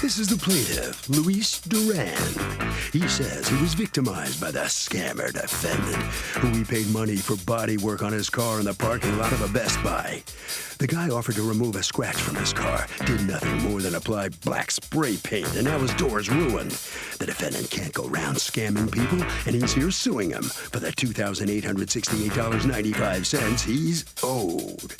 This is the plaintiff, Luis Duran. He says he was victimized by the scammer defendant, who he paid money for body work on his car in the parking lot of a Best Buy. The guy offered to remove a scratch from his car, did nothing more than apply black spray paint, and now his door's ruined. The defendant can't go around scamming people, and he's here suing him for the $2,868.95 he's owed.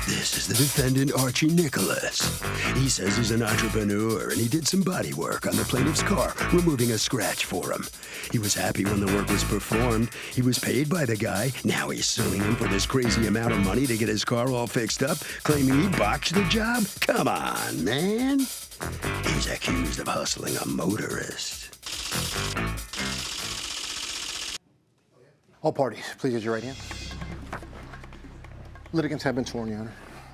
This is the defendant, Archie Nicholas. He says he's an entrepreneur and he did some body work on the plaintiff's car, removing a scratch for him. He was happy when the work was performed. He was paid by the guy. Now he's suing him for this crazy amount of money to get his car all fixed up, claiming he botched the job. Come on, man. He's accused of hustling a motorist. All parties, please raise your right hand. Litigants have been sworn, Your Honor.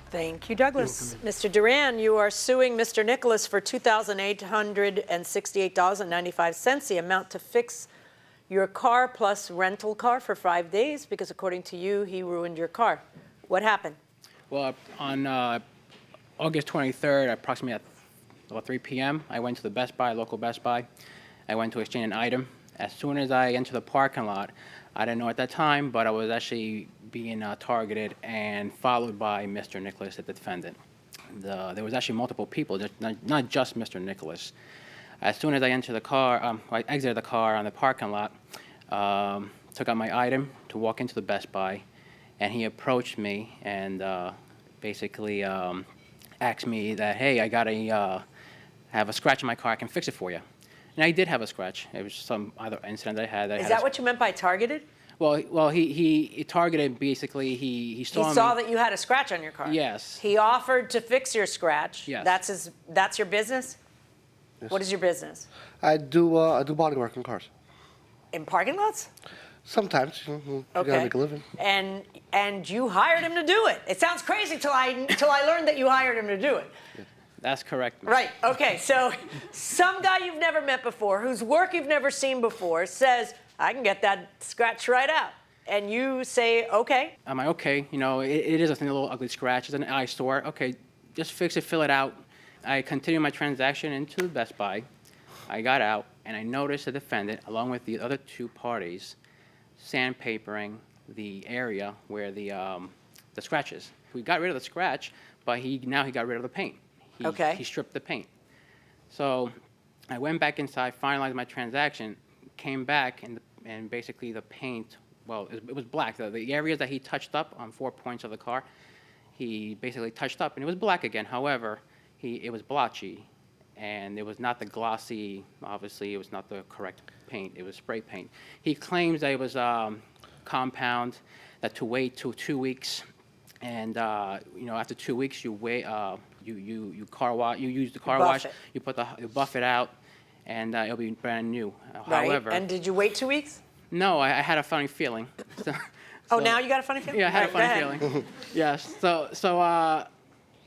Thank you, Douglas. Mr. Duran, you are suing Mr. Nicholas for $2,868.95, the amount to fix your car plus rental car for 5 days, because according to you, he ruined your car. What happened? Well, on August 23rd, approximately at about 3 p.m., I went to the Best Buy, local Best Buy. I went to exchange an item. As soon as I entered the parking lot, I didn't know at that time, but I was actually being targeted and followed by Mr. Nicholas, the defendant. There was actually multiple people, not just Mr. Nicholas. As soon as I entered the car, I exited the car on the parking lot, took out my item to walk into the Best Buy, and he approached me and basically asked me that, hey, I got have a scratch in my car, I can fix it for you. And I did have a scratch. It was some other incident I had. Is that what you meant by targeted? Well, he targeted, basically, he saw me. He saw that you had a scratch on your car? Yes. He offered to fix your scratch? Yes. That's your business? Yes. What is your business? I do body work on cars. In parking lots? Sometimes, you gotta make a living. And you hired him to do it. It sounds crazy till I learned that you hired him to do it. Yeah. That's correct. Right, okay, so some guy you've never met before, whose work you've never seen before, says, I can get that scratch right out. And you say, okay. I'm like, okay, you know, it is a little ugly scratch. It's an eyesore. Okay, just fix it, fill it out. I continued my transaction into the Best Buy. I got out, and I noticed the defendant, along with the other two parties, sandpapering the area where the scratch is. We got rid of the scratch, but now he got rid of the paint. He stripped the paint. So I went back inside, finalized my transaction, came back, and basically the paint, well, it was black. The areas that he touched up on 4 points of the car, he basically touched up, and it was black again. However, it was blotchy, and it was not the glossy, obviously, it was not the correct paint. It was spray paint. He claims that it was compound, that to wait till 2 weeks, and you know, after 2 weeks, you wait. You car wash. You use the car wash. You buff it out, and it'll be brand new. Right. However, And did you wait 2 weeks? No, I had a funny feeling. Oh, now you got a funny feeling? Yeah, I had a funny feeling. Yes. So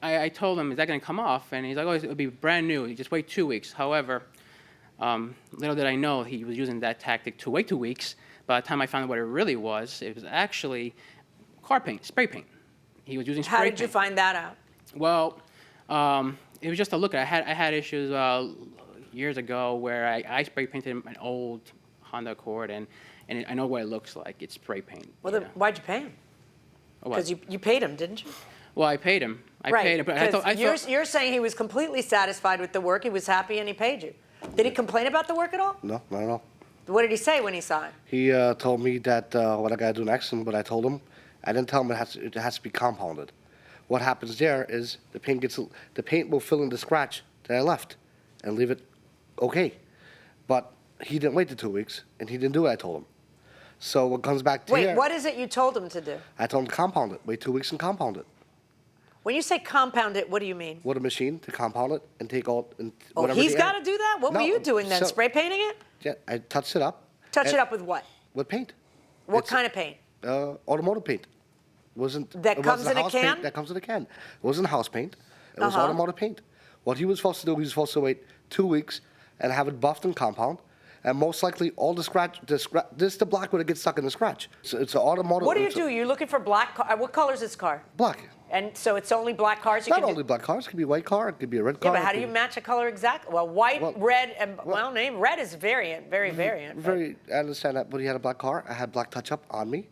I told him, is that going to come off? And he's like, oh, it'll be brand new. You just wait 2 weeks. However, little did I know he was using that tactic to wait 2 weeks. By the time I found out what it really was, it was actually car paint, spray paint. He was using spray paint. How did you find that out? Well, it was just a look. I had issues years ago where I spray painted an old Honda Accord, and I know what it looks like. It's spray paint. Well, then why'd you pay him? Because you paid him, didn't you? Well, I paid him. I paid him. But you're saying he was completely satisfied with the work. He was happy, and he paid you. Did he complain about the work at all? No, not at all. What did he say when he saw it? He told me that what I gotta do next, and what I told him, I didn't tell him it has to be compounded. What happens there is the paint will fill in the scratch that I left, and leave it okay. But he didn't wait the 2 weeks, and he didn't do what I told him. So what comes back to Wait, what is it you told him to do? I told him to compound it. Wait 2 weeks and compound it. When you say compound it, what do you mean? With a machine to compound it and take all. And oh, he's got to do that? What were you doing then? So, spray painting it? Yeah, I touched it up. Touch it up with what? With paint. What kind of paint? Automotive paint. That comes in a can? Paint. That comes in a can. It wasn't house paint. It was automotive paint. What he was supposed to do, he was supposed to wait 2 weeks and have it buffed and compound. And most likely, all the black would have get stuck in the scratch. So it's an automotive. What do you do? You're looking for black car. What color is this car? Black. And so it's only black cars? Not only black cars. It could be a white car. It could be a red car. Yeah, but how do you match a color exactly? Well, white, red, and, red is variant, very variant. I understand that, but he had a black car. I had black touch-up on me.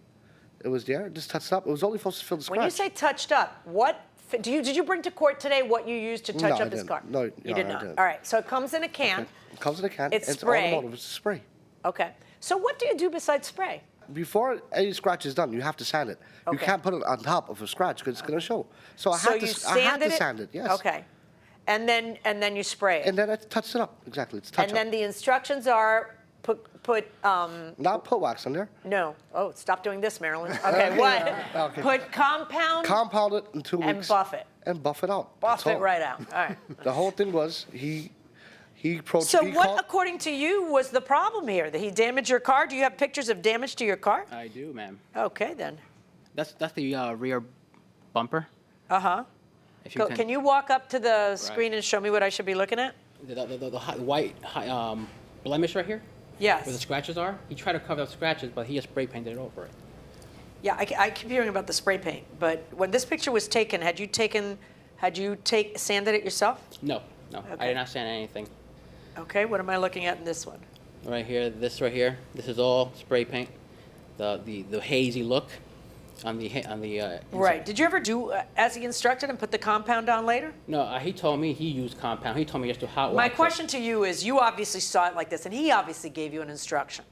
It was there, just touched up. It was only supposed to fill the scratch. When you say touched up, did you bring to court today what you used to touch up this car? No, you did not. I didn't. All right, so it comes in a can. Okay. It comes in a can. It's spray. Automotive. It's a spray. Okay. So what do you do besides spray? Before any scratch is done, you have to sand it. You Okay. can't put it on top of a scratch because it's going to show. So I So had you to sand it. Yes. Okay. And then you spray it. And then I touched it up. Exactly. It's touch And then the instructions are not put wax on there. no. Oh, stop doing this, Marilyn. Okay, what? Okay. Put Compound it in 2 weeks. and buff it. And buff it out. Buff That's it all. right out. All right. The whole thing was he So he what, called- according to you, was the problem here? That he damaged your car? Do you have pictures of damage to your car? I do, ma'am. Okay, then. That's the rear bumper. Uh-huh. If you Can you walk up to the screen and show me what I should be looking at? the white blemish right here, Yes. where the scratches are. He tried to cover up scratches, but he just spray painted it over it. Yeah, I keep hearing about the spray paint, but when this picture was taken, had you sanded it yourself? No, I Okay. did not sand anything. Okay, what am I looking at in this one? Right here, this is all spray paint. The hazy look on the Right. Did you ever do as he instructed and put the compound on later? No, he told me he used compound. He told me just to hot wax My it. question to you is, you obviously saw it like this, and he obviously gave you an instruction,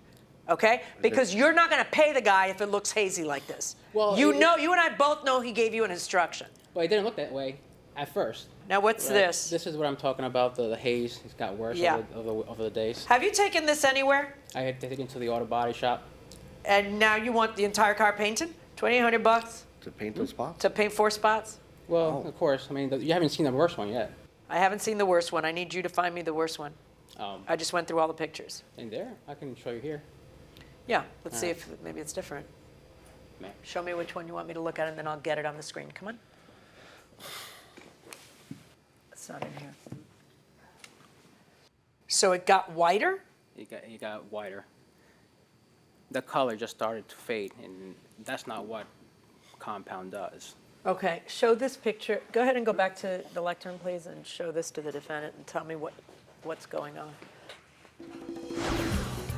okay? Because you're not going to pay the guy if it looks hazy like this. Well, you and I both know he gave you an instruction. Well, it didn't look that way at first. Now, what's Right? this? This is what I'm talking about. The haze. It's got worse Yeah. over the days. Have you taken this anywhere? I had to take it to the auto body shop. And now you want the entire car painted? $2,800 to paint those spots. to paint 4 spots? Well, of course. I mean, you haven't seen the worst one yet. I haven't seen the worst one. I need you to find me the worst one. Um, I just went through all the pictures. in there, I can show you here. Yeah, let's see All right. if maybe it's different. Ma'am. Show me which one you want me to look at, and then I'll get it on the screen. Come on. It's not in here. So it got whiter? It got wider. The color just started to fade, and that's not what compound does. Okay, show this picture. Go ahead and go back to the lectern, please, and show this to the defendant and tell me what's going on.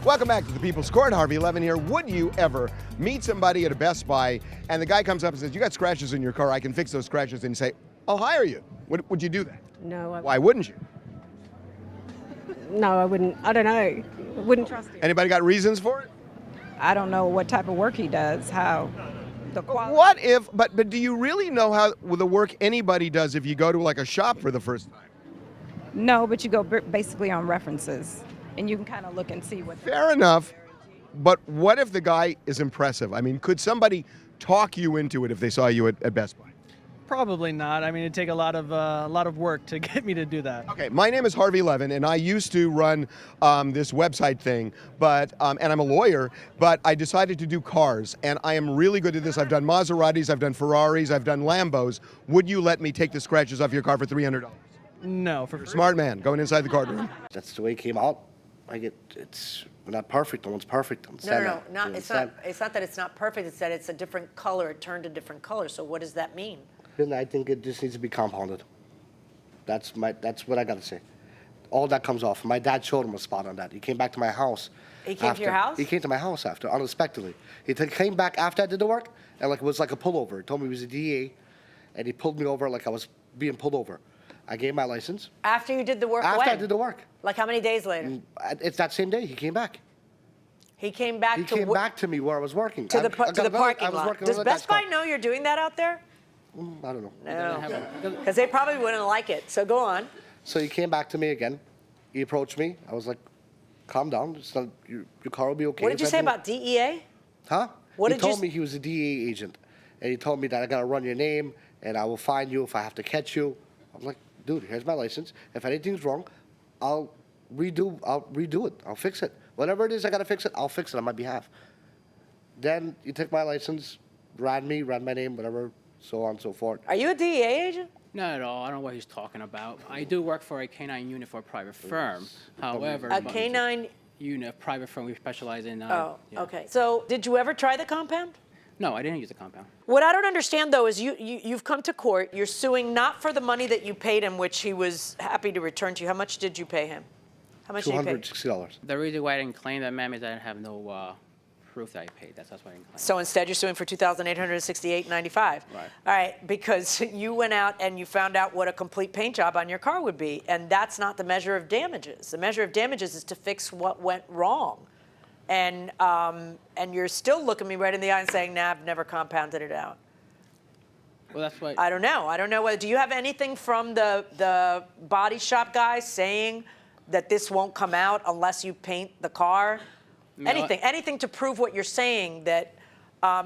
Welcome back to the People's Court. Harvey Levin here. Would you ever meet somebody at a Best Buy and the guy comes up and says, "You got scratches in your car, I can fix those scratches," and you say, "I'll hire you"? Would you do that? No, Why wouldn't you? no, I wouldn't. I don't know. I wouldn't trust him. Anybody got reasons for it? I don't know what type of work he does, how the quality. What if, but do you really know how the work anybody does if you go to like a shop for the first time? No, but you go basically on references, and you can kind of look and see what. Fair enough, but what if the guy is impressive? I mean, could somebody talk you into it if they saw you at Best Buy? Probably not. I mean, it'd take a lot of work to get me to do that. Okay, my name is Harvey Levin, and I used to run this website thing, but and I'm a lawyer, but I decided to do cars, and I am really good at this. I've done Maseratis, I've done Ferraris, I've done Lambos. Would you let me take the scratches off your car for $300? No, for Smart man, going inside the courtroom. That's the way it came out. It's not perfect. No one's perfect. No, it's not that it's not perfect. It's that it's a different color. It turned a different color. So what does that mean? Then I think it just needs to be compounded. That's what I gotta say. All that comes off. My dad showed him a spot on that. He came back to my house. He came to your house? He came to my house after, unexpectedly. He came back after I did the work, and it was like a pullover. He told me he was a DA, and he pulled me over like I was being pulled over. I gave my license. After you did the work, After when? I did the work. Like how many days later? It's that same day he came back. He came back He to came back to me where I was working. to the I got a- parking I was lot. working Does on the Best guy's Buy car. know you're doing that out there? I don't know. No, because they probably wouldn't like it. So go on. So he came back to me again. He approached me. I was like, calm down. It's not, your car will be okay. What did you say about DEA? Huh? What he did you told me he was a DEA agent. And he told me that I got to run your name and I will fine you if I have to catch you. I was like, dude, here's my license. If anything's wrong, I'll redo it. I'll fix it. Whatever it is I got to fix it, I'll fix it on my behalf. Then you take my license, ran my name, whatever, so on and so forth. Are you a DEA agent? Not at all. I don't know what he's talking about. I do work for a canine unit for a private firm. However, A canine private firm. We specialize in. Oh, yeah. okay. So did you ever try the compound? No, I didn't use the compound. What I don't understand, though, is you've come to court. You're suing not for the money that you paid him, which he was happy to return to you. How much did you pay him? How much did you pay? $260. The reason why I didn't claim that, ma'am, is I have no proof that I paid. That's why I didn't claim. So instead, you're suing for $2,868.95. Right. All right, because you went out and you found out what a complete paint job on your car would be, and that's not the measure of damages. The measure of damages is to fix what went wrong. And you're still looking me right in the eye and saying, nah, I've never compounded it out. Well, that's what. I don't know. I don't know whether, do you have anything from the body shop guy saying that this won't come out unless you paint the car? No, Anything to prove what you're saying that,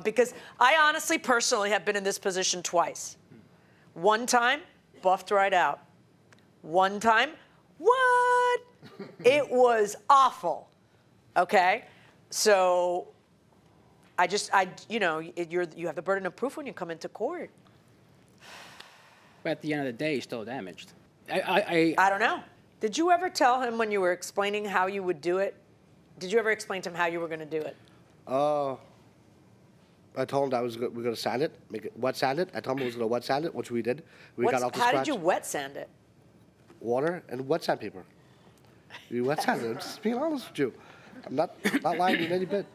because I honestly, personally have been in this position twice. One time, buffed right out. One time, what? It was awful. Okay? So you have the burden of proof when you come into court. But at the end of the day, he's still damaged. I I don't know. Did you ever tell him when you were explaining how you would do it? Did you ever explain to him how you were going to do it? I told him that we're going to sand it, make it wet sand it. I told him we was going to wet sand it, which we did. We got out the How scratch. did you wet sand it? Water and wet sandpaper. We wet sanded it. I'm just being honest with you. I'm not lying to you any bit.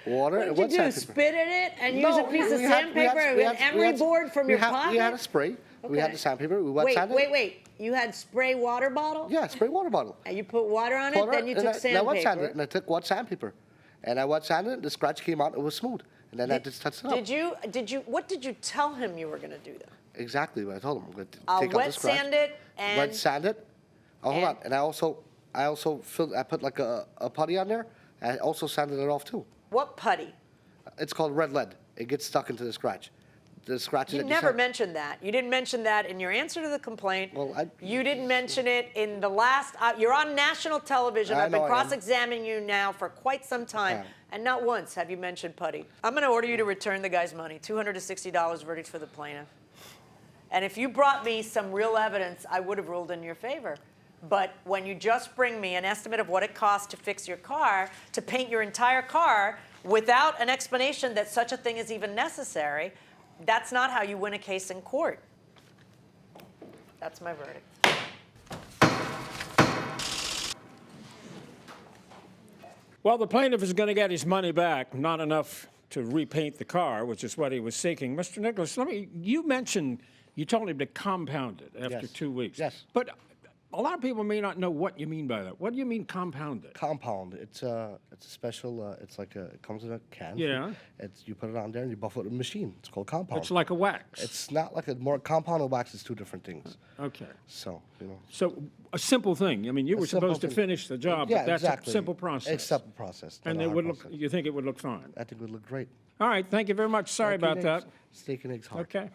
Water and What wet did you do? sandpaper. Spit in it and use a piece of we had- sandpaper and an emery board from your pocket? We had a spray. We had Okay. the sandpaper. We wet sanded it. Wait. You had spray water bottle? Yeah, spray water bottle. And you put water on it, Water, then you and took I wet sanded it, sandpaper. and I took wet sandpaper. And I wet sanded it, the scratch came out, it was smooth. And then I just touched it up. What did you tell him you were going to do though? Exactly what I told him. I'm going to I'll take out the wet scratch. sand it and. Wet sand it. Oh, hold on. and- And I also filled, I put like a putty on there. I also sanded it off too. What putty? It's called red lead. It gets stuck into the scratch. The scratches You that never sand- mentioned that. You didn't mention that in your answer to the complaint. Well, You didn't mention it in the last. You're on national television. I I've been know I am. cross-examining you now for quite some time, Yeah. and not once have you mentioned putty. I'm going to order you to return the guy's money. $260 verdict for the plaintiff. And if you brought me some real evidence, I would have ruled in your favor. But when you just bring me an estimate of what it costs to fix your car, to paint your entire car, without an explanation that such a thing is even necessary, that's not how you win a case in court. That's my verdict. Well, the plaintiff is going to get his money back, not enough to repaint the car, which is what he was seeking. Mr. Nicholas, you mentioned you told him to compound it after Yes. 2 weeks. Yes. But a lot of people may not know what you mean by that. What do you mean compound it? Compound. It's a special. It's like it comes in a can. Yeah. You put it on there and you buff it with a machine. It's called compound. It's like a wax. It's not like compound and wax is two different things. Okay. So So a simple thing. I mean, you were simple supposed to thing. finish the job, Yeah, but that's exactly. a simple process. It's a simple process. And not a it hard would look. process. You think it would look fine? I think it would look great. All right. Thank you very much. Sorry about that. Steak and eggs hard. Okay.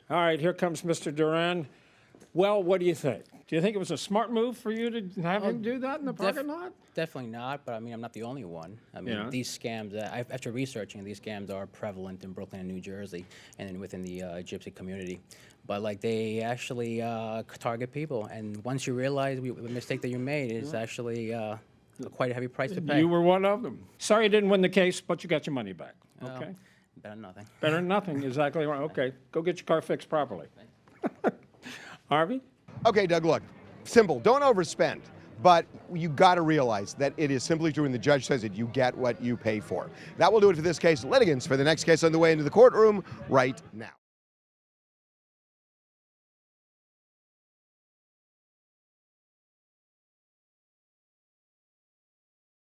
All right, here comes Mr. Duran. Well, what do you think? Do you think it was a smart move for you to have him do that in the parking lot? Definitely not, but I mean, I'm not the only one. I mean, Yeah. these scams, after researching, these scams are prevalent in Brooklyn and New Jersey and then within the gypsy community. But like they actually target people, and once you realize the mistake that you made is actually quite a heavy price to pay. You were one of them. Sorry you didn't win the case, but you got your money back. Okay? Better than nothing. Better than nothing, exactly right. Okay, go get your car fixed properly. Harvey? Okay, Doug, look, simple. Don't overspend. But you got to realize that it is simply true when the judge says it, you get what you pay for. That will do it for this case. Litigants for the next case on the way into the courtroom right now.